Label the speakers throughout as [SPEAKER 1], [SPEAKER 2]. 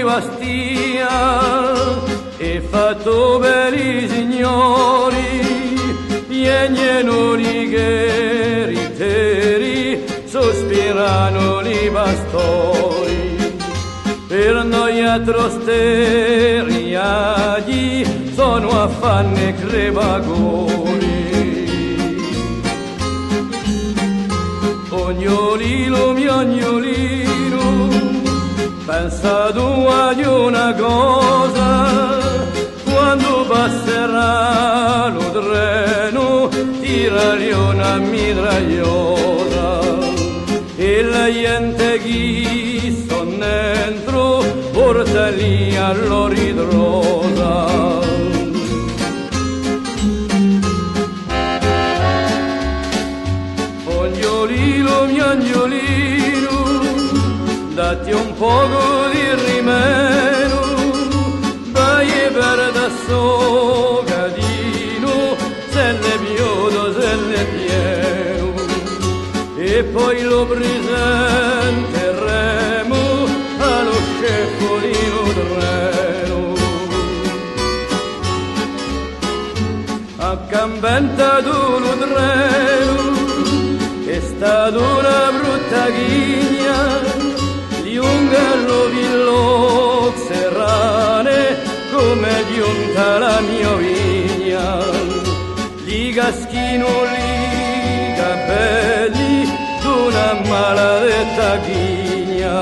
[SPEAKER 1] Bastia e fatto belli signori, piagnano righe teri, sospirano li pastori, per noi atrosteriagli sono affanni e crepagori. Ognolino mio ognolino, pensa tu ad una cosa, quando passerà lo treno tirali una mitragliosa e la gente chi son dentro portali all'oritrosa. Ognolino mio ognolino, datti un poco di rimeno, vai per da sogadino, se ne piodo, se ne pieno, e poi lo presenteremo allo scefolino treno. Accampentato lo treno, è stata una brutta ghigna, di un gallo villo serrane, come giunta la mia vigna, gli caschino, li capelli d'una maledetta ghigna.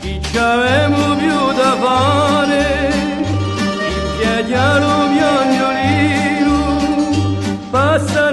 [SPEAKER 1] Chi c'avemo più da fare, il piagliano mio ognolino, passa